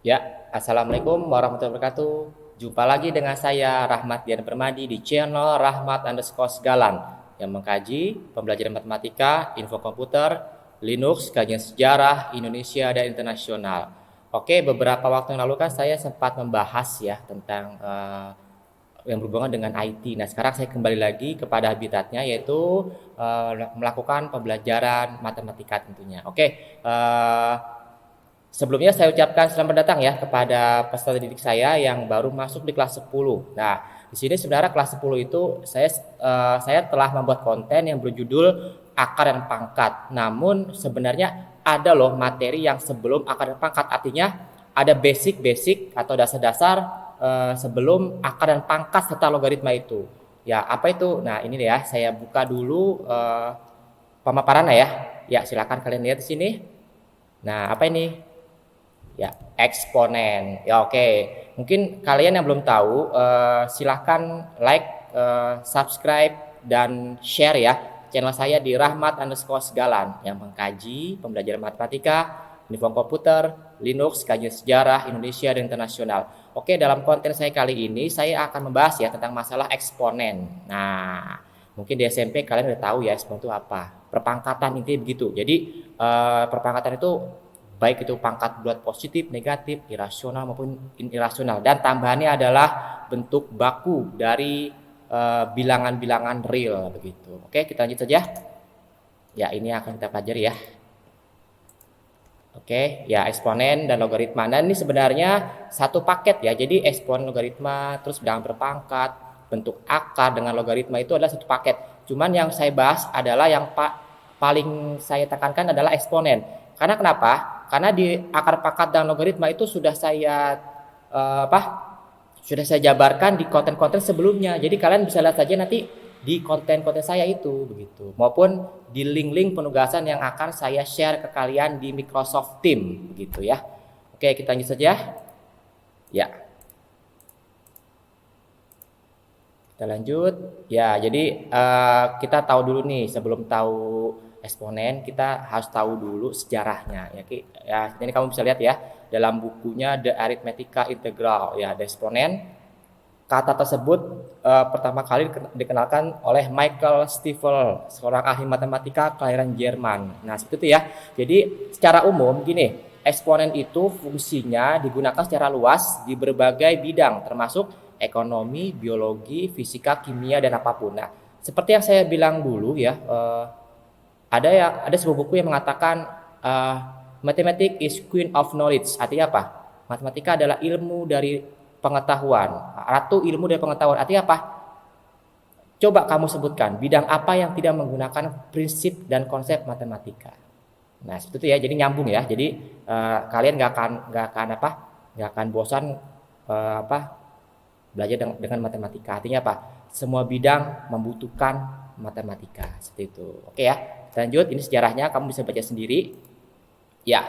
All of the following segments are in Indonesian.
Ya, Assalamualaikum warahmatullahi wabarakatuh. Jumpa lagi dengan saya Rahmat Dian Permadi di channel Rahmat_Segalan yang mengkaji pembelajaran matematika, info komputer, Linux, kajian sejarah Indonesia dan internasional. Oke, beberapa waktu yang lalu kan saya sempat membahas ya tentang yang berhubungan dengan IT. Nah, sekarang saya kembali lagi kepada habitatnya yaitu melakukan pembelajaran matematika tentunya. Oke, sebelumnya saya ucapkan selamat datang ya kepada peserta didik saya yang baru masuk di kelas 10. Nah, di sini sebenarnya kelas 10 itu saya telah membuat konten yang berjudul akar dan pangkat. Namun sebenarnya ada loh materi yang sebelum akar dan pangkat, artinya ada basic-basic atau dasar-dasar sebelum akar dan pangkat serta logaritma itu. Ya, apa itu? Nah, ini ya, saya buka dulu pemaparannya ya. Ya, silakan kalian lihat di sini. Nah, apa ini? Ya, eksponen. Ya, oke. Mungkin kalian yang belum tahu, silahkan like, subscribe, dan share ya channel saya di Rahmat_Segalan yang mengkaji pembelajaran matematika, info komputer, Linux, kajian sejarah Indonesia dan internasional. Oke, dalam konten saya kali ini saya akan membahas ya tentang masalah eksponen. Nah, mungkin di SMP kalian udah tahu ya eksponen itu apa. Perpangkatan intinya begitu. Jadi perpangkatan itu baik itu pangkat bulat positif, negatif, irasional maupun irasional, dan tambahannya adalah bentuk baku dari bilangan-bilangan real begitu. Oke, kita lanjut saja. Ya, ini akan kita pelajari ya. Oke, ya eksponen dan logaritma. Dan ini sebenarnya satu paket ya. Jadi eksponen, logaritma, terus bilangan berpangkat, bentuk akar dengan logaritma itu adalah satu paket. Cuman yang saya bahas adalah yang paling saya tekankan adalah eksponen. Karena kenapa? Karena di akar pangkat dan logaritma itu sudah saya sudah saya jabarkan di konten-konten sebelumnya. Jadi kalian bisa lihat saja nanti di konten-konten saya itu begitu, maupun di link-link penugasan yang akan saya share ke kalian di Microsoft Teams begitu ya. Oke, kita lanjut saja. Ya. Kita lanjut. Ya, jadi kita tahu dulu nih, sebelum tahu eksponen kita harus tahu dulu sejarahnya ya. Ya, ini kamu bisa lihat ya dalam bukunya The Arithmetica Integral ya, ada eksponen. Kata tersebut pertama kali dikenalkan oleh Michael Stifel, seorang ahli matematika kelahiran Jerman. Nah, seperti itu ya. Jadi secara umum gini, eksponen itu fungsinya digunakan secara luas di berbagai bidang, termasuk ekonomi, biologi, fisika, kimia, dan apapun. Nah, seperti yang saya bilang dulu ya, ada sebuah buku yang mengatakan Mathematics is Queen of Knowledge. Artinya apa? Matematika adalah ilmu dari pengetahuan, ratu ilmu dari pengetahuan. Artinya apa? Coba kamu sebutkan bidang apa yang tidak menggunakan prinsip dan konsep matematika. Nah, seperti itu ya. Jadi nyambung ya. Jadi kalian nggak akan bosan belajar dengan matematika. Artinya apa? Semua bidang membutuhkan matematika. Seperti itu. Oke ya. Lanjut. Ini sejarahnya. Kamu bisa baca sendiri. Ya.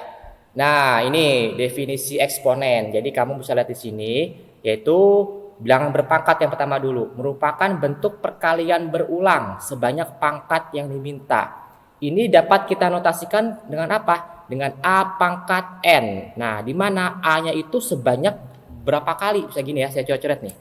Nah, ini definisi eksponen. Jadi kamu bisa lihat di sini, yaitu bilangan berpangkat yang pertama dulu, merupakan bentuk perkalian berulang sebanyak pangkat yang diminta. Ini dapat kita notasikan dengan apa? Dengan A pangkat N. Nah, di mana A-nya itu sebanyak berapa kali? Bisa gini ya, saya coret nih.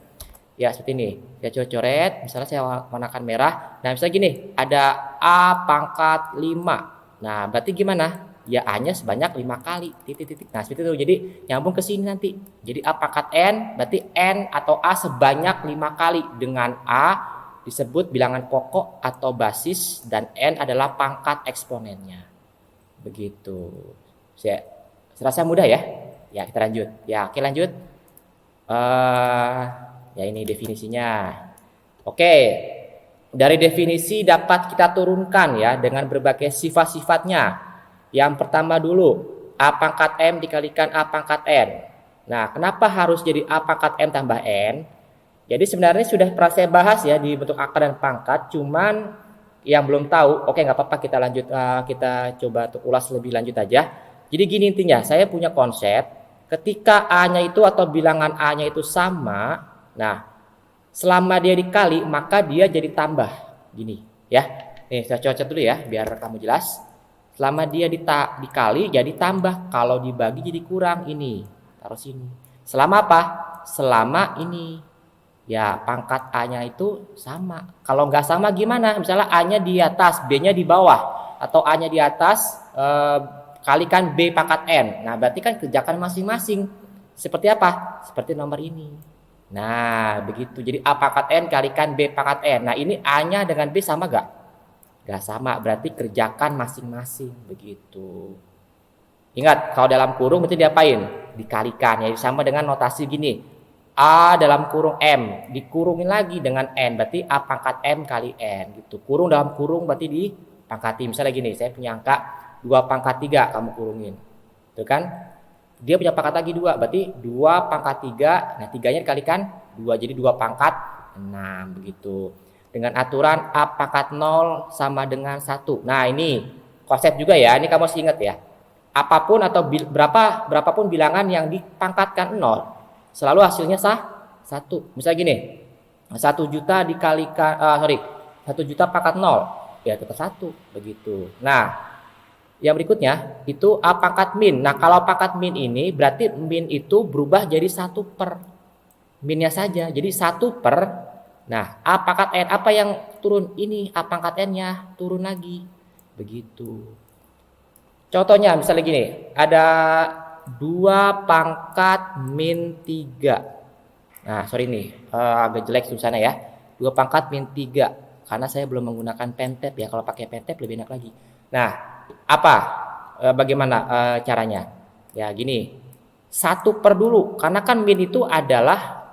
Ya, seperti ini. Saya coret, misalnya saya warnakan merah. Nah, misalnya gini, ada A pangkat 5. Nah, berarti gimana? Ya A-nya sebanyak 5 kali, titik-titik. Nah, seperti itu. Jadi nyambung ke sini nanti. Jadi A pangkat N, berarti N atau A sebanyak 5 kali. Dengan A disebut bilangan pokok atau basis, dan N adalah pangkat eksponennya. Begitu. Saya serasa mudah ya? Ya, kita lanjut. Ya, oke lanjut. Ya ini definisinya. Oke. Dari definisi dapat kita turunkan ya dengan berbagai sifat-sifatnya. Yang pertama dulu, A pangkat M dikalikan A pangkat N. Nah, kenapa harus jadi A pangkat M tambah N? Jadi sebenarnya sudah pernah saya bahas ya di bentuk akar dan pangkat, cuman yang belum tahu, oke nggak apa-apa, kita lanjut, kita coba untuk ulas lebih lanjut aja. Jadi gini intinya, saya punya konsep, ketika A-nya itu atau bilangan A-nya itu sama, nah selama dia dikali maka dia jadi tambah, gini ya. Nih saya coret dulu ya biar kamu jelas. Selama dia dikali jadi tambah, kalau dibagi jadi kurang ini. taruh sini. Selama apa? Selama ini ya pangkat A-nya itu sama. Kalau nggak sama gimana? Misalnya A-nya di atas, B-nya di bawah, atau A-nya di atas kalikan B pangkat N. Nah, berarti kan kerjakan masing-masing. Seperti apa? Seperti nomor ini. Nah, begitu. Jadi A pangkat N kalikan B pangkat N. Nah, ini A-nya dengan B sama nggak? Nggak sama. Berarti kerjakan masing-masing. Begitu. Ingat, kalau dalam kurung berarti diapain? Dikalikan. Ya, sama dengan notasi gini. A dalam kurung M. Dikurungin lagi dengan N. Berarti A pangkat M kali N. Gitu. Kurung dalam kurung berarti dipangkati. Misalnya gini, saya punya angka 2 pangkat 3 kamu kurungin. Itu kan? Dia punya pangkat lagi 2, berarti 2 pangkat 3, nah 3-nya dikalikan 2, jadi 2 pangkat 6, begitu. Dengan aturan A pangkat 0 sama dengan 1. Nah ini konsep juga ya, ini kamu harus ingat ya. Apapun atau berapapun bilangan yang dipangkatkan 0, selalu hasilnya 1. Misalnya gini, 1 juta dikalikan, 1 juta pangkat 0, ya tetap 1, begitu. Nah, yang berikutnya itu A pangkat min. Nah, kalau pangkat min ini berarti min itu berubah jadi 1 per. Minnya saja. Jadi 1 per. Nah, A pangkat N. Apa yang turun? Ini A pangkat N-nya turun lagi. Begitu. Contohnya misalnya gini. Ada 2 pangkat min 3. Nah, sorry nih. Agak jelek tulisannya ya. 2 pangkat min 3. Karena saya belum menggunakan pentap ya. Kalau pakai pentap lebih enak lagi. Nah, apa? Bagaimana caranya? Ya gini, 1 per dulu, karena kan min itu adalah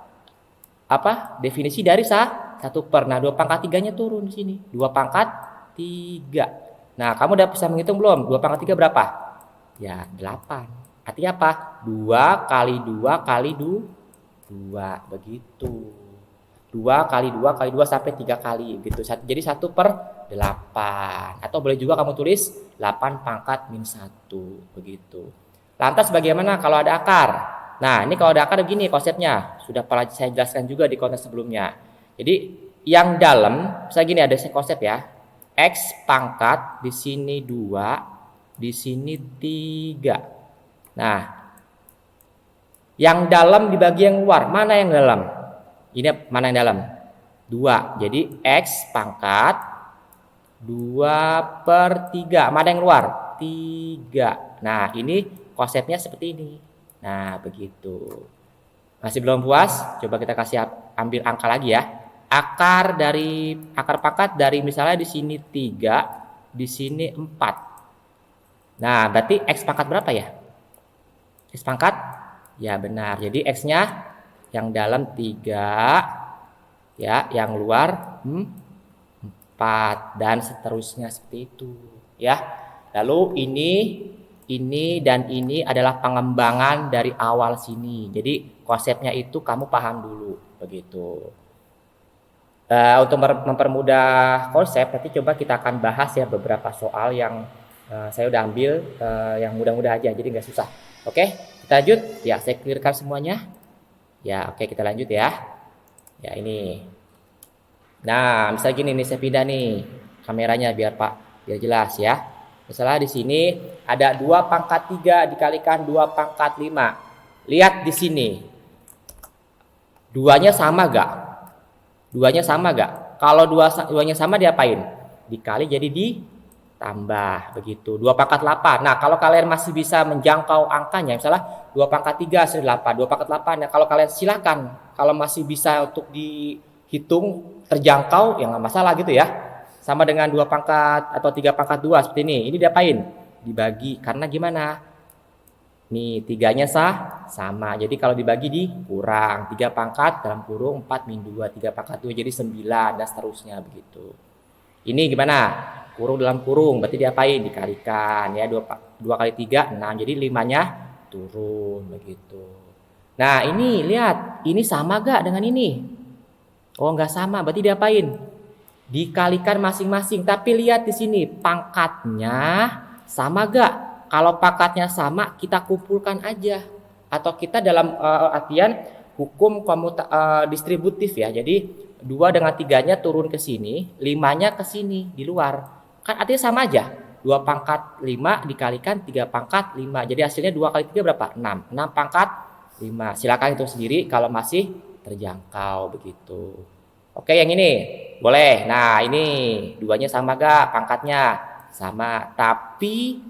apa? Definisi dari 1 per. Nah, 2 pangkat 3-nya turun di sini. 2 pangkat 3. Nah, kamu udah bisa menghitung belum? 2 pangkat 3 berapa? Ya, 8. Artinya apa? 2 kali 2 kali 2. Begitu. 2 kali 2 kali 2 sampai 3 kali gitu. Jadi 1 per 8. Atau boleh juga kamu tulis 8 pangkat min 1 begitu. Lantas bagaimana kalau ada akar? Nah, ini kalau ada akar begini konsepnya. Sudah pernah saya jelaskan juga di konten sebelumnya. Jadi yang dalam, saya gini ada konsep ya. X pangkat di sini 2, di sini 3. Nah, yang dalam dibagi yang luar. Mana yang dalam? Ini mana yang dalam? 2. Jadi X pangkat 2 per 3. Mana yang keluar? 3. Nah ini konsepnya seperti ini. Nah begitu. Masih belum puas? Coba kita kasih ambil angka lagi ya. Akar pangkat dari misalnya di sini 3, di sini 4. Nah berarti X pangkat berapa ya? X pangkat? Ya benar. Jadi X-nya yang dalam 3, ya, yang luar 4 dan seterusnya seperti itu, ya. Lalu ini dan ini adalah pengembangan dari awal sini. Jadi konsepnya itu kamu paham dulu, begitu. Untuk mempermudah konsep, nanti coba kita akan bahas ya beberapa soal yang saya udah ambil yang mudah-mudah aja, jadi nggak susah. Oke, kita lanjut. Ya, saya clearkan semuanya. Ya, oke kita lanjut ya. Ya ini. Nah, misalnya gini nih saya pindah nih kameranya biar jelas ya. Misalnya di sini ada 2 pangkat 3 dikalikan 2 pangkat 5. Lihat di sini. Duanya sama gak? Duanya sama gak? Kalau duanya sama diapain? Dikali jadi ditambah begitu. 2 pangkat 8. Nah, kalau kalian masih bisa menjangkau angkanya, misalnya 2 pangkat 3 hasil 8, 2 pangkat 8. Nah, kalau kalian silakan, kalau masih bisa untuk dihitung terjangkau, ya nggak masalah gitu ya. Sama dengan 2 pangkat atau 3 pangkat 2 seperti ini. Ini diapain? Dibagi. Karena gimana? Nih, 3-nya sama. Jadi kalau dibagi dikurang. 3 pangkat dalam kurung 4 min 2. 3 pangkat 2 jadi 9 dan seterusnya begitu. Ini gimana? Kurung dalam kurung, berarti diapain? Dikalikan ya. 2 kali 3, 6. Jadi 5-nya turun begitu. Nah ini lihat, ini sama gak dengan ini? Oh nggak sama, berarti diapain? Dikalikan masing-masing. Tapi lihat di sini pangkatnya sama gak? Kalau pangkatnya sama kita kumpulkan aja. Atau kita dalam artian hukum distributif ya. Jadi 2 dengan 3-nya turun ke sini, 5-nya ke sini di luar. Kan artinya sama aja. 2 pangkat 5 dikalikan 3 pangkat 5. Jadi hasilnya 2 kali 3 berapa? 6. 6 pangkat 5. Silakan hitung sendiri kalau masih terjangkau begitu. Oke, yang ini boleh. Nah, ini duanya sama gak pangkatnya? Sama. Tapi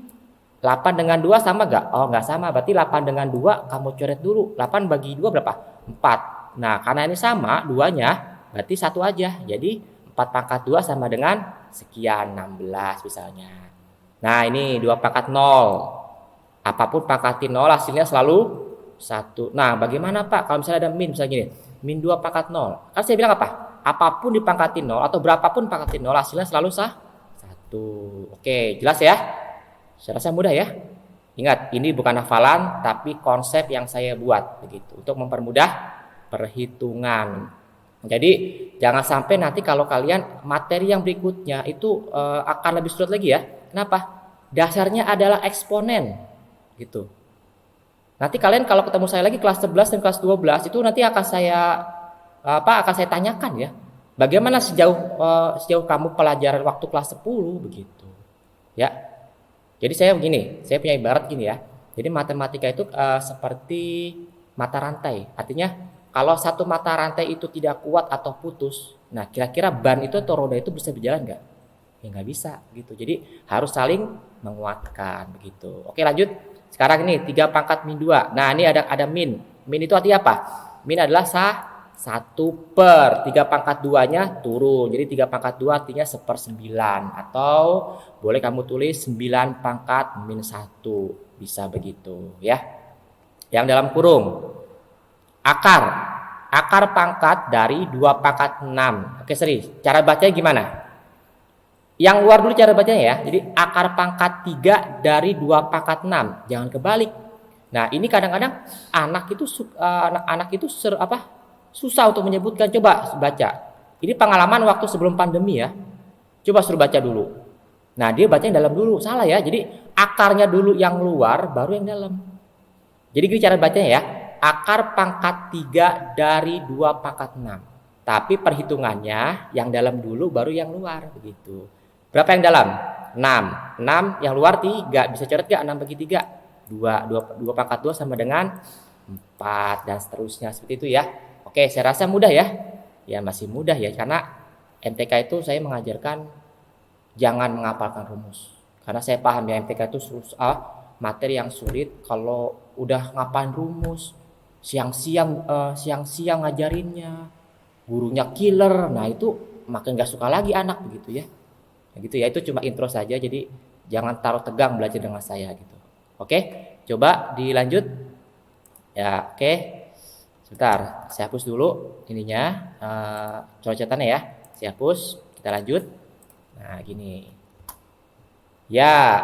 8 dengan 2 sama gak? Oh, gak sama. Berarti 8 dengan 2 kamu coret dulu. 8 bagi 2 berapa? 4. Nah, karena ini sama duanya, berarti 1 aja. Jadi 4 pangkat 2 sama dengan sekian, 16 misalnya. Nah, ini 2 pangkat 0. Apapun pangkatin 0 hasilnya selalu 1. Nah, bagaimana Pak kalau misalnya ada min, misalnya gini, min 2 pangkat 0. Kan saya bilang apa? Apapun dipangkatin 0 atau berapapun pangkatin 0 hasilnya selalu 1. Oke, jelas ya? Saya rasa mudah ya. Ingat, ini bukan hafalan tapi konsep yang saya buat begitu untuk mempermudah perhitungan. Jadi jangan sampai nanti kalau kalian materi yang berikutnya itu akan lebih sulit lagi ya. Kenapa? Dasarnya adalah eksponen gitu. Nanti kalian kalau ketemu saya lagi kelas 11 dan kelas 12 itu nanti akan saya tanyakan ya. Bagaimana sejauh kamu pelajaran waktu kelas 10 begitu. Ya. Jadi saya punya ibarat gini ya. Jadi matematika itu seperti mata rantai. Artinya kalau satu mata rantai itu tidak kuat atau putus, nah kira-kira ban itu atau roda itu bisa berjalan nggak? Ya nggak bisa gitu. Jadi harus saling menguatkan begitu. Oke, lanjut. Sekarang ini 3 pangkat min 2. Nah, ini ada min. Min itu artinya apa? Min adalah 1 per 3 pangkat 2-nya turun. Jadi 3 pangkat 2 artinya 1/9. Atau boleh kamu tulis 9 pangkat min 1. Bisa begitu ya. Yang dalam kurung. Akar pangkat dari 2 pangkat 6. Oke, serius. Cara bacanya gimana? Yang luar dulu cara bacanya ya. Jadi akar pangkat 3 dari 2 pangkat 6. Jangan kebalik. Nah, ini kadang-kadang anak itu susah untuk menyebutkan. Coba baca. Ini pengalaman waktu sebelum pandemi ya. Coba suruh baca dulu. Nah, dia baca yang dalam dulu. Salah ya. Jadi akarnya dulu yang luar baru yang dalam. Jadi gini cara bacanya ya. Akar pangkat 3 dari 2 pangkat 6. Tapi perhitungannya yang dalam dulu baru yang luar begitu. Berapa yang dalam? 6. 6 yang luar 3. Bisa coret gak 6 bagi 3? 2 pangkat 2 sama dengan 4 dan seterusnya seperti itu ya. Oke, saya rasa mudah ya. Ya masih mudah ya karena MTK itu saya mengajarkan jangan menghafalkan rumus. Karena saya paham ya MTK itu materi yang sulit kalau udah ngapalin rumus. Siang-siang ngajarinnya. Gurunya killer. Nah, itu makin gak suka lagi anak begitu ya. Gitu ya, itu cuma intro saja, jadi jangan taruh tegang belajar dengan saya gitu. Oke, coba dilanjut ya. Oke, sebentar saya hapus dulu ininya coretannya ya, saya hapus, kita lanjut. Nah gini ya,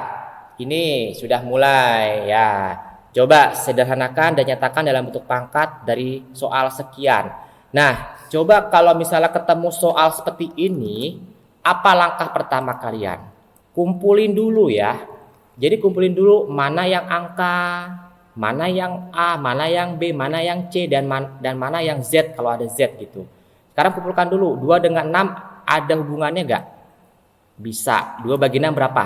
ini sudah mulai ya. Coba sederhanakan dan nyatakan dalam bentuk pangkat dari soal sekian. Nah, coba kalau misalnya ketemu soal seperti ini, apa langkah pertama kalian? Kumpulin dulu ya. Jadi kumpulin dulu mana yang angka, mana yang A, mana yang B, mana yang C, dan mana yang Z kalau ada Z gitu. Sekarang kumpulkan dulu. 2 dengan 6 ada hubungannya nggak? Bisa. 2 bagi 6 berapa?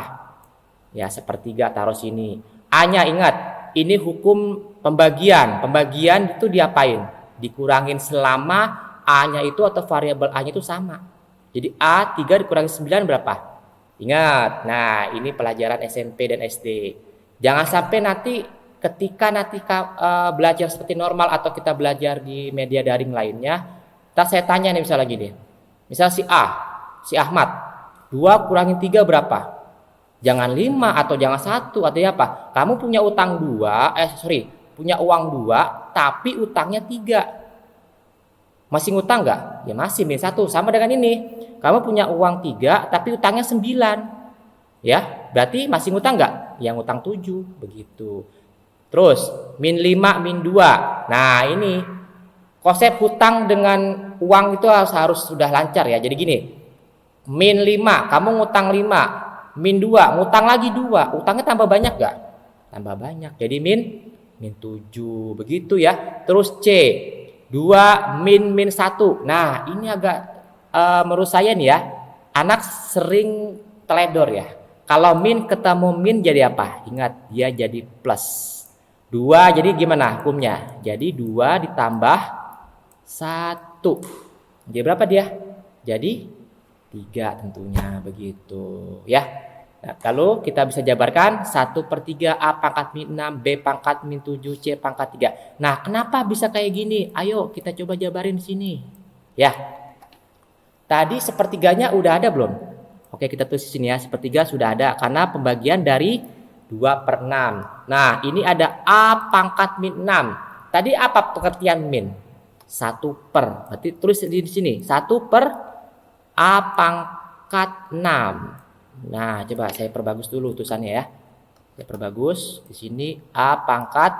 Ya, sepertiga taruh sini. A-nya ingat, ini hukum pembagian. Pembagian itu diapain? Dikurangin selama A-nya itu atau variabel A-nya itu sama. Jadi A 3 dikurangi 9 berapa? Ingat, nah ini pelajaran SMP dan SD. Jangan sampai nanti ketika belajar seperti normal atau kita belajar di media daring lainnya, saya tanya nih misalnya gini. Misal si Ahmad, 2 kurangi 3 berapa? Jangan 5 atau jangan 1, artinya apa? Kamu punya utang punya uang 2 tapi utangnya 3. Masih ngutang nggak? Ya masih, min 1. Sama dengan ini. Kamu punya uang 3 tapi utangnya 9. Ya, berarti masih ngutang nggak? Yang ngutang 7 begitu. Terus min 5, min 2. Nah, ini konsep hutang dengan uang itu harus sudah lancar ya. Jadi gini. Min 5, kamu ngutang 5. Min 2, ngutang lagi 2. Utangnya tambah banyak nggak? Tambah banyak. Jadi min 7 begitu ya. Terus C 2 min 1. Nah, ini agak menurut saya nih ya, anak sering teledor ya. Kalau min ketemu min jadi apa? Ingat, dia jadi plus. 2, jadi gimana hukumnya? Jadi 2 ditambah 1. Jadi berapa dia? Jadi 3 tentunya begitu ya. Nah, kalau kita bisa jabarkan 1/3 A pangkat min 6, B pangkat min 7, C pangkat 3. Nah, kenapa bisa kayak gini? Ayo kita coba jabarin di sini. Ya. Tadi sepertiganya udah ada belum? Oke, kita tulis di sini ya. Sepertiga sudah ada karena pembagian dari 2/6. Nah, ini ada A pangkat min 6. Tadi apa pengertian min? 1/. Berarti tulis di sini 1/A pangkat 6. Nah, coba saya perbagus dulu tulisannya ya. Saya perbagus di sini A pangkat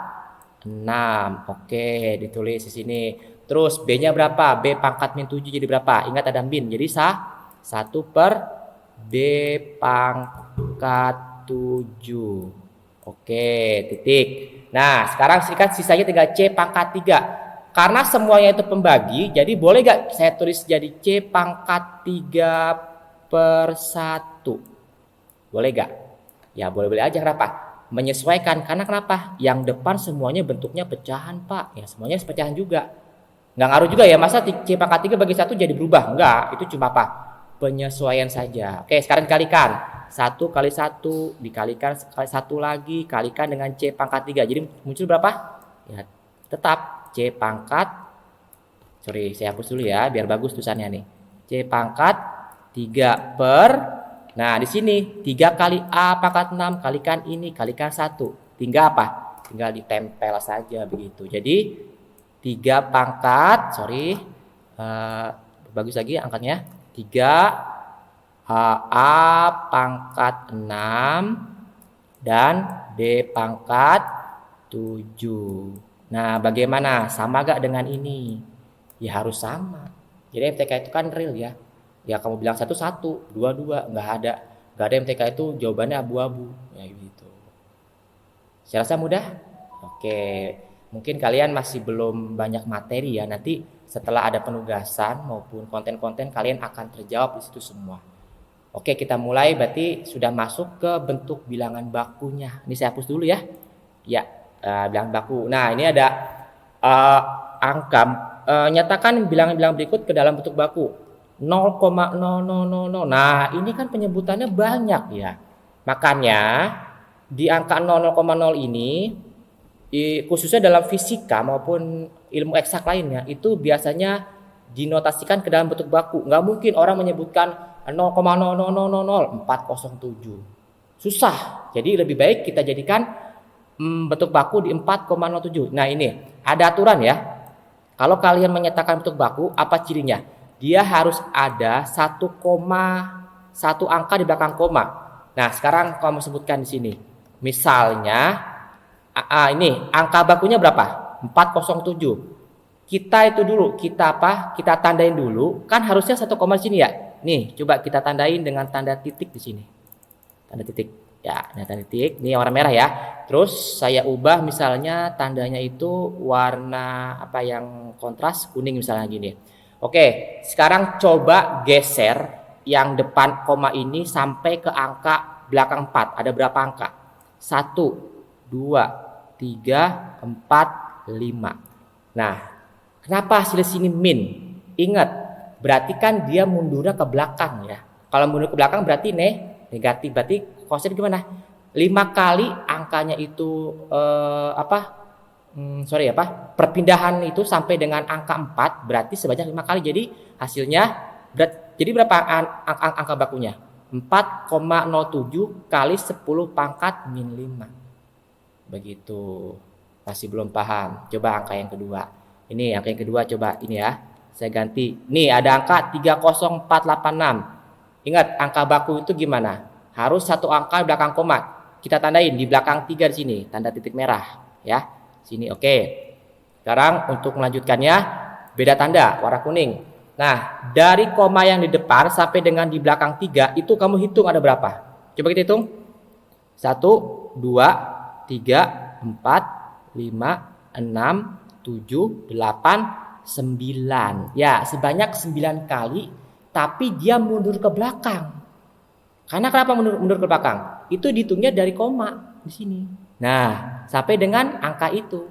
6. Oke, ditulis di sini. Terus B-nya berapa? B pangkat min 7 jadi berapa? Ingat ada min. Jadi 1/B pangkat 7. Oke, titik. Nah, sekarang sisanya tinggal C pangkat 3. Karena semuanya itu pembagi, jadi boleh gak saya tulis jadi C pangkat 3/1? Boleh gak? Ya boleh-boleh aja, kenapa? Menyesuaikan, karena kenapa? Yang depan semuanya bentuknya pecahan Pak. Ya semuanya pecahan juga. Nggak ngaruh juga ya, masa C pangkat 3 bagi 1 jadi berubah? Enggak, itu cuma apa? Penyesuaian saja. Oke, sekarang kalikan. 1 kali 1 dikalikan kali 1 lagi, kalikan dengan C pangkat 3. Jadi muncul berapa? Ya tetap C pangkat, sorry saya hapus dulu ya biar bagus tulisannya nih. C pangkat 3 per, nah di sini 3 kali A pangkat 6 kalikan ini kalikan 1. Tinggal apa? Tinggal ditempel saja begitu. Jadi 3 pangkat, sorry, bagus lagi angkanya. 3 A pangkat 6 dan B pangkat 7. Nah, bagaimana? Sama gak dengan ini? Ya harus sama. Jadi MTK itu kan real ya. Ya kamu bilang 1 1, 2 2, nggak ada MTK itu jawabannya abu-abu. Ya gitu. Saya rasa mudah. Oke. Mungkin kalian masih belum banyak materi ya. Nanti setelah ada penugasan maupun konten-konten kalian akan terjawab di situ semua. Oke, kita mulai, berarti sudah masuk ke bentuk bilangan bakunya. Ini saya hapus dulu ya. Ya, bilangan baku. Nah, ini ada angka. Nyatakan bilangan-bilangan berikut ke dalam bentuk baku. 0,0000. Nah, ini kan penyebutannya banyak ya. Makanya di angka 0,0 ini khususnya dalam fisika maupun ilmu eksak lainnya itu biasanya dinotasikan ke dalam bentuk baku. Nggak mungkin orang menyebutkan 0,0000407. Susah. Jadi lebih baik kita jadikan bentuk baku di 4,07. Nah, ini ada aturan ya. Kalau kalian menyatakan bentuk baku, apa cirinya? Dia harus ada 1 angka di belakang koma. Nah, sekarang kamu sebutkan di sini. Misalnya ini angka bakunya berapa? 407. Kita itu dulu, kita tandain dulu. Kan harusnya 1 koma di sini ya. Nih, coba kita tandain dengan tanda titik di sini. Tanda titik. Ya, nah tanda titik. Ini warna merah ya. Terus saya ubah misalnya tandanya itu warna yang kontras kuning misalnya gini. Oke, sekarang coba geser yang depan koma ini sampai ke angka belakang 4. Ada berapa angka? 1, 2, 3, 4, 5. Nah, kenapa hasil sini min? Ingat, berarti kan dia mundurnya ke belakang ya. Kalau mundur ke belakang berarti negatif. Berarti konsep gimana? 5 kali angkanya itu perpindahan itu sampai dengan angka 4 berarti sebanyak 5 kali. Jadi hasilnya jadi berapa angka bakunya? 4,07 kali 10 pangkat min 5. Begitu. Masih belum paham. Coba angka yang kedua. Ini angka yang kedua, coba ini ya. Saya ganti. Nih ada angka 30486. Ingat angka baku itu gimana? Harus 1 angka di belakang koma. Kita tandain di belakang 3 di sini, tanda titik merah ya. Sini oke. Sekarang untuk melanjutkannya beda tanda, warna kuning. Nah, dari koma yang di depan sampai dengan di belakang 3 itu kamu hitung ada berapa? Coba kita hitung. 1, 2, 3, 4, 5, 6, 7, 8, 9. Ya, sebanyak 9 kali, tapi dia mundur ke belakang. Karena kenapa mundur ke belakang? Itu dihitungnya dari koma di sini. Nah, sampai dengan angka itu.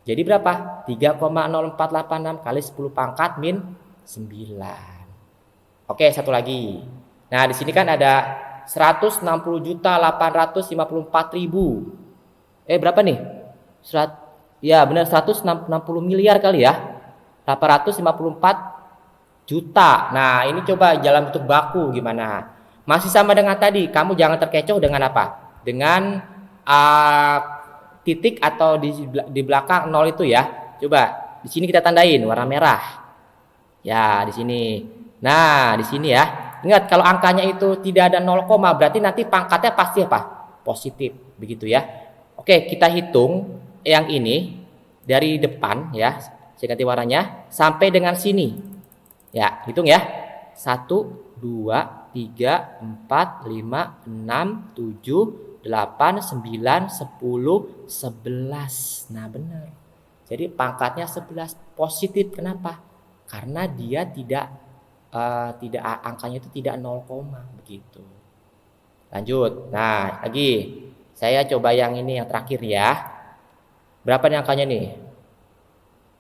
Jadi berapa? 3,0486 kali 10 pangkat min 9. Oke, satu lagi. Nah, di sini kan ada 160.854.000. Berapa nih? Ya, benar 160 miliar kali ya. 854 juta. Nah, ini coba dalam bentuk baku gimana? Masih sama dengan tadi. Kamu jangan terkecoh dengan apa? Dengan titik atau di belakang 0 itu ya. Coba di sini kita tandain warna merah. Ya, di sini. Nah, di sini ya. Ingat kalau angkanya itu tidak ada 0, berarti nanti pangkatnya pasti apa? Positif, begitu ya. Oke, kita hitung yang ini dari depan ya. Saya ganti warnanya sampai dengan sini. Ya, hitung ya. 1 2 3 4 5 6 7 8, 9, 10, 11. Nah, benar. Jadi pangkatnya 11 positif. Kenapa? Karena dia tidak angkanya itu tidak 0, begitu. Lanjut. Nah, lagi saya coba yang ini yang terakhir ya. Berapa nih angkanya nih?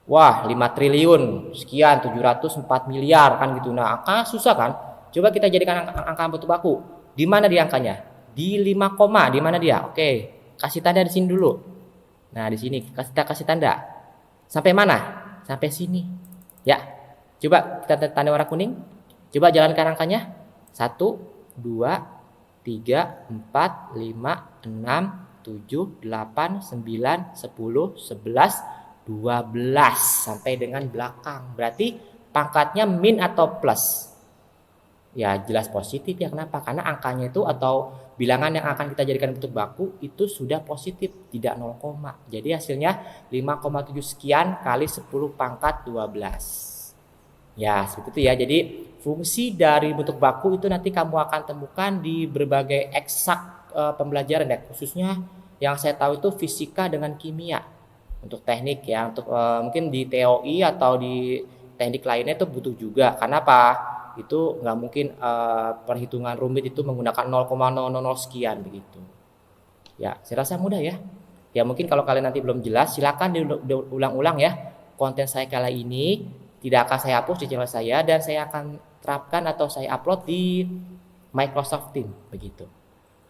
Wah, 5 triliun sekian 704 miliar kan gitu. Nah, angka susah kan? Coba kita jadikan angka bentuk baku. Di mana dia angkanya? Di 5 koma, di mana dia? Oke, kasih tanda di sini dulu. Nah, di sini kasih tanda. Sampai mana? Sampai sini. Ya. Coba kita tanda warna kuning. Coba jalankan angkanya. 1 2 3 4 5 6 7 8 9 10 11 12 sampai dengan belakang. Berarti pangkatnya min atau plus? Ya, jelas positif ya. Kenapa? Karena angkanya itu atau bilangan yang akan kita jadikan bentuk baku itu sudah positif, tidak 0, jadi hasilnya 5,7 sekian kali 10 pangkat 12. Ya, seperti itu ya. Jadi fungsi dari bentuk baku itu nanti kamu akan temukan di berbagai eksak pembelajaran ya, khususnya yang saya tahu itu fisika dengan kimia. Untuk teknik ya, untuk mungkin di TOI atau di teknik lainnya itu butuh juga. Karena apa? Itu nggak mungkin perhitungan rumit itu menggunakan 0,000 sekian begitu. Ya, saya rasa mudah ya. Ya mungkin kalau kalian nanti belum jelas, silakan diulang-ulang ya. Konten saya kali ini tidak akan saya hapus di channel saya dan saya akan terapkan atau saya upload di Microsoft Teams begitu.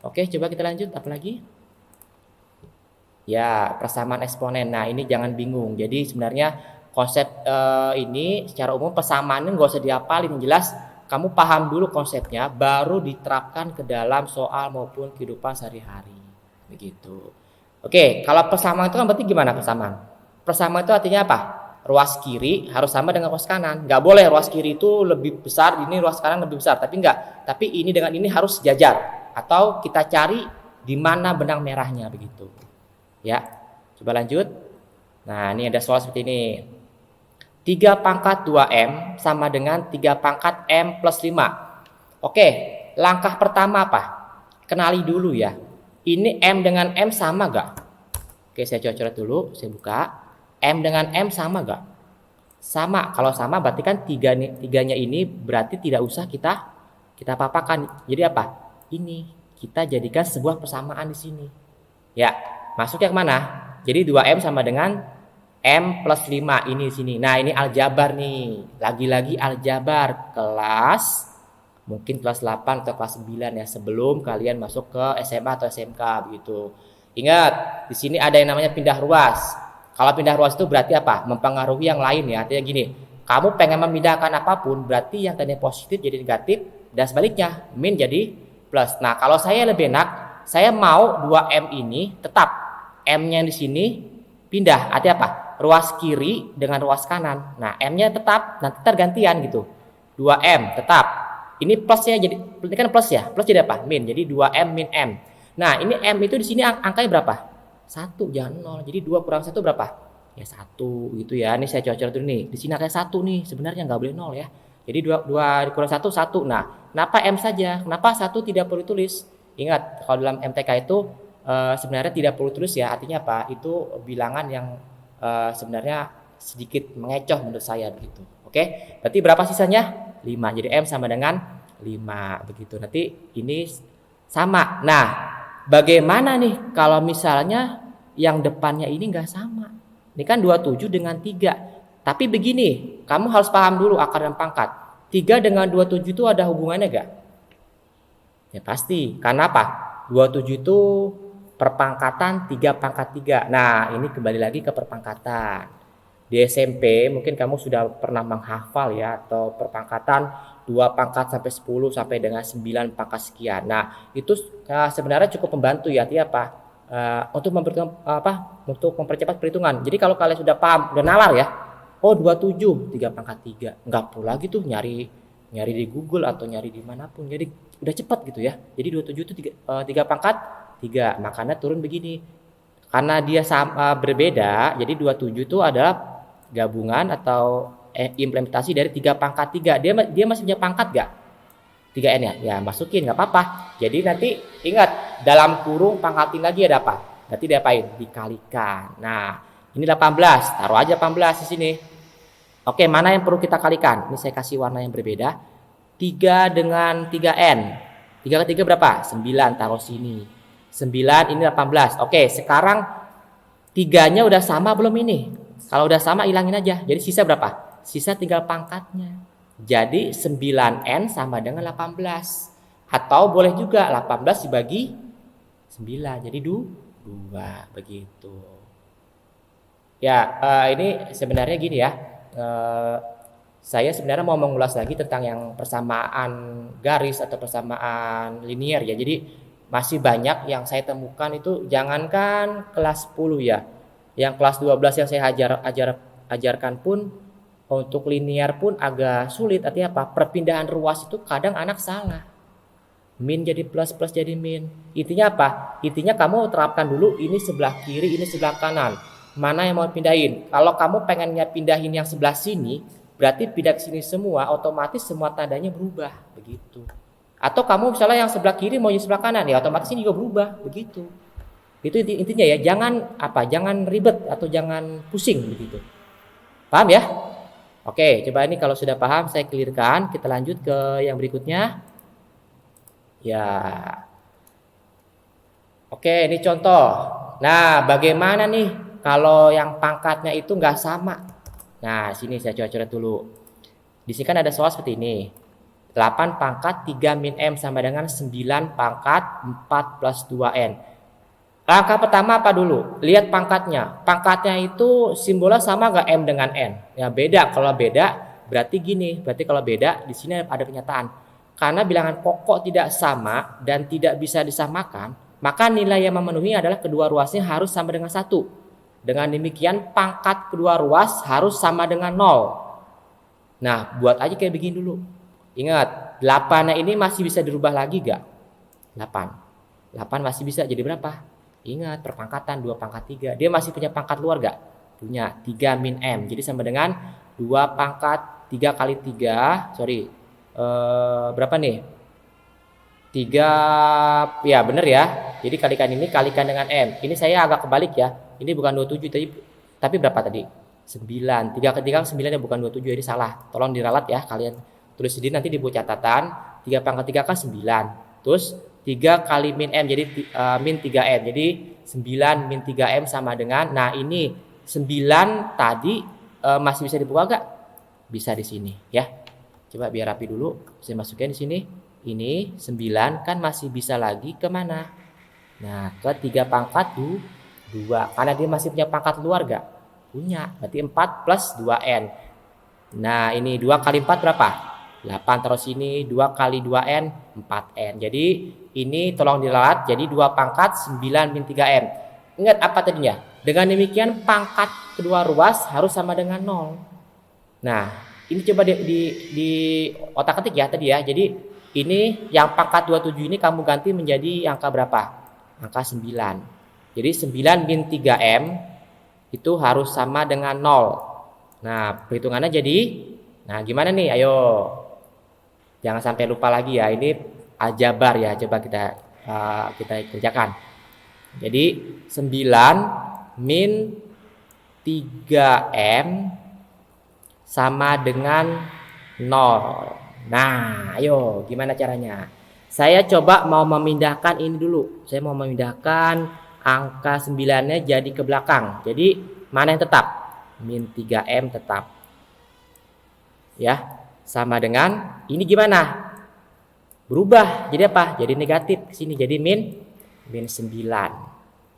Oke, coba kita lanjut. Apa lagi? Ya, persamaan eksponen. Nah, ini jangan bingung. Jadi sebenarnya konsep ini secara umum persamaannya nggak usah dihafalin, jelas kamu paham dulu konsepnya baru diterapkan ke dalam soal maupun kehidupan sehari-hari begitu. Oke, kalau persamaan itu kan berarti gimana persamaan? Persamaan itu artinya apa? Ruas kiri harus sama dengan ruas kanan. Nggak boleh ruas kiri itu lebih besar, ini ruas kanan lebih besar, tapi enggak. Tapi ini dengan ini harus sejajar atau kita cari di mana benang merahnya begitu. Ya, coba lanjut. Nah, ini ada soal seperti ini. 3 pangkat 2M sama dengan 3 pangkat M plus 5. Oke, langkah pertama apa? Kenali dulu ya. Ini M dengan M sama gak? Oke, saya coret dulu, saya buka. M dengan M sama gak? Sama, kalau sama berarti kan tiganya ini berarti tidak usah kita papakan. Jadi apa? Ini, kita jadikan sebuah persamaan di sini. Ya, masuknya kemana? Jadi 2M sama dengan M plus 5 ini di sini. Nah, ini aljabar nih. Lagi-lagi aljabar kelas mungkin kelas 8 atau kelas 9 ya, sebelum kalian masuk ke SMA atau SMK begitu. Ingat, di sini ada yang namanya pindah ruas. Kalau pindah ruas itu berarti apa? Mempengaruhi yang lain ya. Artinya gini, kamu pengen memindahkan apapun berarti yang tadinya positif jadi negatif dan sebaliknya, min jadi plus. Nah, kalau saya lebih enak, saya mau 2M ini tetap M-nya di sini pindah. Artinya apa? Ruas kiri dengan ruas kanan. Nah, M-nya tetap, nanti tergantian gitu. 2M tetap. Ini plusnya jadi, ini kan plus ya. Plus jadi apa? Min. Jadi 2M min M. Nah, ini M itu di sini angkanya berapa? 1, jangan 0. Jadi 2 kurang 1 berapa? Ya 1 gitu ya. Ini saya coret dulu nih. Di sini angkanya 1 nih. Sebenarnya nggak boleh 0 ya. Jadi 2 kurang 1, 1. Nah, kenapa M saja? Kenapa 1 tidak perlu tulis? Ingat, kalau dalam MTK itu sebenarnya tidak perlu tulis ya. Artinya apa? Itu bilangan yang sebenarnya sedikit mengecoh menurut saya begitu. Oke, berarti berapa sisanya? 5. Jadi M sama dengan 5 begitu. Nanti ini sama. Nah, bagaimana nih kalau misalnya yang depannya ini nggak sama. Ini kan 27 dengan 3. Tapi begini, kamu harus paham dulu akar dan pangkat. 3 dengan 27 itu ada hubungannya nggak? Ya pasti. Karena apa? 27 itu perpangkatan 3 pangkat 3. Nah, ini kembali lagi ke perpangkatan. Di SMP mungkin kamu sudah pernah menghafal ya, atau perpangkatan 2 pangkat sampai 10 sampai dengan 9 pangkat sekian. Nah, itu sebenarnya cukup membantu ya, artinya apa? Untuk mempercepat perhitungan. Jadi kalau kalian sudah paham, udah nalar ya. Oh, 27 3 pangkat 3. Enggak perlu lagi tuh nyari di Google atau nyari dimanapun. Jadi udah cepat gitu ya. Jadi 27 itu 3 pangkat 3. Makanya turun begini. Karena dia berbeda, jadi 27 itu adalah gabungan atau implementasi dari 3 pangkat 3. Dia masih punya pangkat gak? 3N ya? Ya masukin gak apa-apa. Jadi nanti ingat, dalam kurung pangkatin lagi ada apa? Nanti diapain? Dikalikan. Nah, ini 18. Taruh aja 18 di sini. Oke, mana yang perlu kita kalikan? Ini saya kasih warna yang berbeda. 3 dengan 3N. 3 ke 3 berapa? 9, taruh sini. 9, ini 18. Oke, sekarang 3-nya udah sama belum ini? Kalau udah sama, hilangin aja. Jadi sisa berapa? Sisa tinggal pangkatnya. Jadi 9N sama dengan 18. Atau boleh juga 18 dibagi 9. Jadi 2. Begitu. Ya, ini sebenarnya gini ya. Saya sebenarnya mau mengulas lagi tentang yang persamaan garis atau persamaan linear ya. Jadi masih banyak yang saya temukan itu, jangankan kelas 10 ya. Yang kelas 12 yang saya ajarkan pun untuk linear pun agak sulit. Artinya apa? Perpindahan ruas itu kadang anak salah. Min jadi plus, plus jadi min. Intinya apa? Intinya kamu terapkan dulu ini sebelah kiri, ini sebelah kanan. Mana yang mau pindahin? Kalau kamu pengennya pindahin yang sebelah sini, berarti pindah ke sini semua, otomatis semua tandanya berubah, begitu. Atau kamu misalnya yang sebelah kiri mau yang sebelah kanan, ya otomatis ini juga berubah, begitu. Itu intinya ya, jangan ribet atau jangan pusing begitu. Paham ya? Oke, coba ini kalau sudah paham saya clearkan, kita lanjut ke yang berikutnya. Ya. Oke, ini contoh. Nah, bagaimana nih kalau yang pangkatnya itu nggak sama? Nah, sini saya coret-coret dulu. Di sini kan ada soal seperti ini. 8 pangkat 3 min M sama dengan 9 pangkat 4 plus 2N. Langkah pertama apa dulu? Lihat pangkatnya. Pangkatnya itu simbolnya sama nggak M dengan N? Ya beda. Kalau beda berarti gini. Berarti kalau beda di sini ada pernyataan. Karena bilangan pokok tidak sama dan tidak bisa disamakan, maka nilai yang memenuhi adalah kedua ruasnya harus sama dengan 1. Dengan demikian pangkat kedua ruas harus sama dengan 0. Nah, buat aja kayak begini dulu. Ingat, 8-nya ini masih bisa dirubah lagi gak? 8 masih bisa jadi berapa? Ingat, perpangkatan 2 pangkat 3. Dia masih punya pangkat luar gak? Punya, 3 min M. Jadi sama dengan 2 pangkat 3 kali 3. Berapa nih? 3, ya bener ya. Jadi kalikan ini kalikan dengan M. Ini saya agak kebalik ya. Ini bukan 27 tapi berapa tadi? 9. 3 ke 3 9 ya, bukan 27, ini salah. Tolong diralat ya, kalian tulis sendiri nanti di buku catatan. 3 pangkat 3 kan 9. Terus 3 kali min M jadi min 3M. Jadi 9 min 3M sama dengan, nah ini 9 tadi masih bisa dibuka gak? Bisa di sini ya. Coba biar rapi dulu, saya masukin di sini. Ini 9 kan masih bisa lagi kemana? Nah, ke 3 pangkat 2. Karena dia masih punya pangkat luar gak? Punya. Berarti 4 plus 2N. Nah, ini 2 kali 4 berapa? 8, taruh sini. 2 kali 2N 4N. Jadi ini tolong diralat. Jadi 2 pangkat 9 min 3M. Ingat apa tadinya? Dengan demikian pangkat kedua ruas harus sama dengan 0. Nah, ini coba di otak ketik ya tadi ya. Jadi ini yang pangkat 27 ini kamu ganti menjadi angka berapa? Angka 9. Jadi 9 min 3M itu harus sama dengan 0. Nah, perhitungannya jadi, nah gimana nih? Ayo. Jangan sampai lupa lagi ya. Ini aljabar ya. Coba kita kerjakan. Jadi 9 min 3M sama dengan 0. Nah, ayo gimana caranya? Saya coba mau memindahkan ini dulu. Saya mau memindahkan angka 9-nya jadi ke belakang. Jadi mana yang tetap? Min 3M tetap. Ya, sama dengan ini gimana? Berubah jadi apa? Jadi negatif ke sini jadi min 9.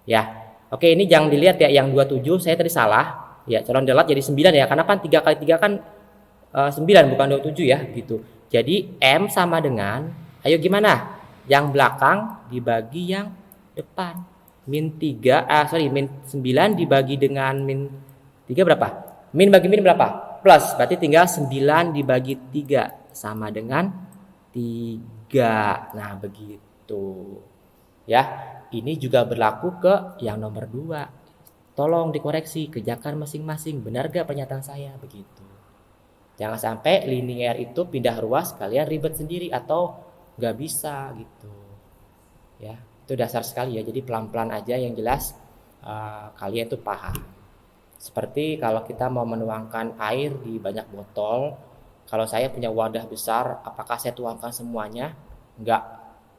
Ya. Oke, ini jangan dilihat ya yang 27 saya tadi salah. Ya, calon delat jadi 9 ya. Karena kan 3 kali 3 kan 9 bukan 27 ya gitu. Jadi M sama dengan, ayo gimana? Yang belakang dibagi yang depan. Min 9 dibagi dengan min 3 berapa? Min bagi min berapa? Plus, berarti tinggal 9 dibagi 3 sama dengan 3. Nah, begitu. Ya, ini juga berlaku ke yang nomor 2. Tolong dikoreksi, kerjakan masing-masing. Benar gak pernyataan saya? Begitu. Jangan sampai linear itu pindah ruas kalian ribet sendiri atau nggak bisa gitu. Ya, itu dasar sekali ya. Jadi pelan-pelan aja yang jelas kalian tuh paham. Seperti kalau kita mau menuangkan air di banyak botol, kalau saya punya wadah besar, apakah saya tuangkan semuanya? Enggak,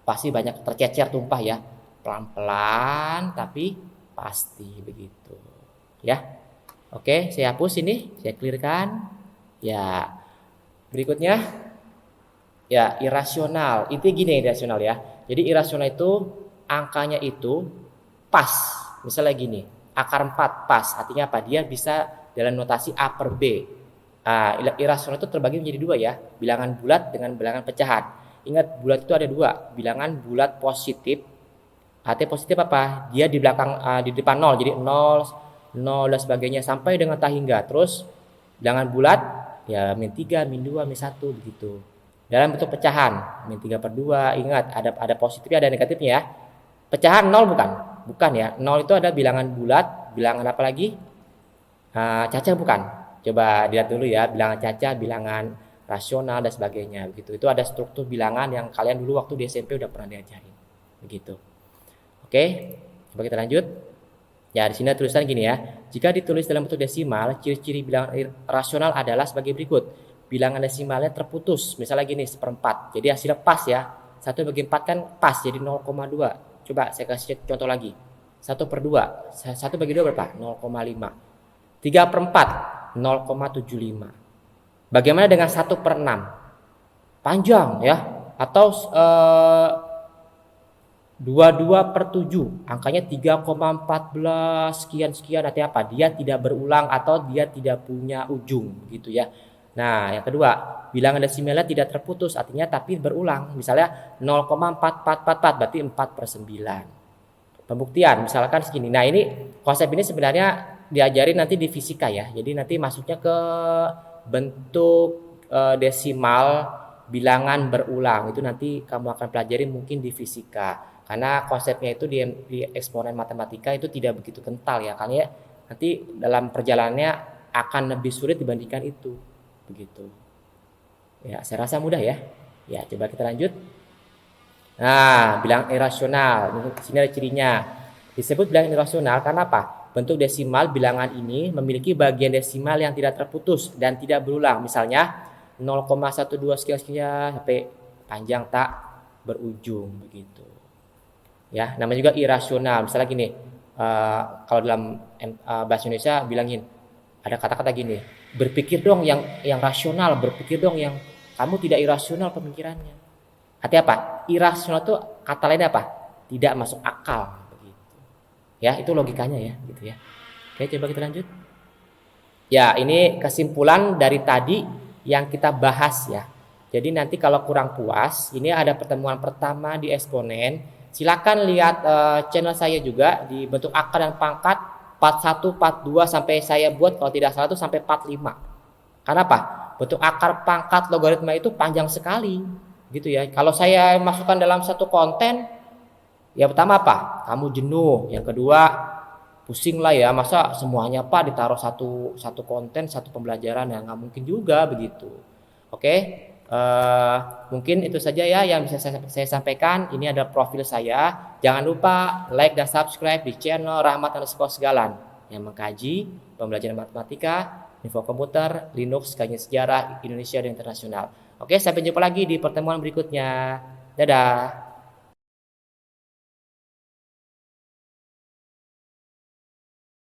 pasti banyak tercecer tumpah ya. Pelan-pelan tapi pasti begitu. Ya. Oke, saya hapus ini, saya clearkan. Ya, berikutnya ya irasional. Itu gini irasional ya. Jadi irasional itu angkanya itu pas. Misalnya gini, akar 4 pas. Artinya apa? Dia bisa dalam notasi A per B. Irasional itu terbagi menjadi 2 ya. Bilangan bulat dengan bilangan pecahan. Ingat, bulat itu ada 2. Bilangan bulat positif. Artinya positif apa? Dia di belakang di depan 0. Jadi 0, 0 dan sebagainya sampai dengan tak hingga. Terus bilangan bulat ya min 3, min 2, min 1 begitu. Dalam bentuk pecahan, min 3 per 2, ingat ada positifnya ada negatifnya ya. Pecahan 0 bukan? Bukan ya. 0 itu ada bilangan bulat, bilangan apa lagi? Caca bukan? Coba dilihat dulu ya, bilangan caca, bilangan rasional dan sebagainya begitu. Itu ada struktur bilangan yang kalian dulu waktu di SMP udah pernah diajarin. Begitu. Oke, coba kita lanjut. Ya, di sini tulisan gini ya. Jika ditulis dalam bentuk desimal, ciri-ciri bilangan rasional adalah sebagai berikut. Bilangan desimalnya terputus, misalnya gini, 1/4. Jadi hasilnya pas ya. 1 bagi 4 kan pas, jadi 0,2. Coba saya kasih contoh lagi. 1/2. 1 bagi 2 berapa? 0,5. 3/4, 0,75. Bagaimana dengan 1/6? Panjang ya. Atau 22/7, angkanya 3,14 sekian artinya apa? Dia tidak berulang atau dia tidak punya ujung gitu ya. Nah, yang kedua, bilangan desimalnya tidak terputus artinya tapi berulang. Misalnya 0,4444 berarti 4/9. Pembuktian misalkan segini. Nah, ini konsep ini sebenarnya diajari nanti di fisika ya. Jadi nanti masuknya ke bentuk desimal bilangan berulang. Itu nanti kamu akan pelajari mungkin di fisika. Karena konsepnya itu di eksponen matematika itu tidak begitu kental ya. Karena ya, nanti dalam perjalanannya akan lebih sulit dibandingkan itu. Begitu. Ya, saya rasa mudah ya. Ya, coba kita lanjut. Nah, bilangan irasional. Di sini ada cirinya. Disebut bilangan irasional karena apa? Bentuk desimal bilangan ini memiliki bagian desimal yang tidak terputus dan tidak berulang. Misalnya 0,12 sekian sampai panjang tak berujung begitu. Ya, namanya juga irasional. Misalnya gini, kalau dalam bahasa Indonesia bilangin ada kata-kata gini, berpikir dong yang rasional, berpikir dong yang kamu tidak irasional pemikirannya. Artinya apa? Irasional itu kata lainnya apa? Tidak masuk akal begitu. Ya, itu logikanya ya, gitu ya. Oke, coba kita lanjut. Ya, ini kesimpulan dari tadi yang kita bahas ya. Jadi nanti kalau kurang puas, ini ada pertemuan pertama di eksponen. Silakan lihat channel saya juga di bentuk akar dan pangkat 41, 42 sampai saya buat kalau tidak salah itu sampai 45. Karena apa? Bentuk akar pangkat logaritma itu panjang sekali, gitu ya. Kalau saya masukkan dalam satu konten, ya pertama apa? Kamu jenuh. Yang kedua, pusing lah ya. Masa semuanya Pak ditaruh satu konten, satu pembelajaran yang nggak mungkin juga begitu. Oke. Mungkin itu saja ya yang bisa saya sampaikan. Ini ada profil saya. Jangan lupa like dan subscribe di channel Rahmat_Segalan yang mengkaji pembelajaran matematika, info komputer, Linux, kajian sejarah Indonesia dan internasional. Oke, sampai jumpa lagi di pertemuan berikutnya. Dadah.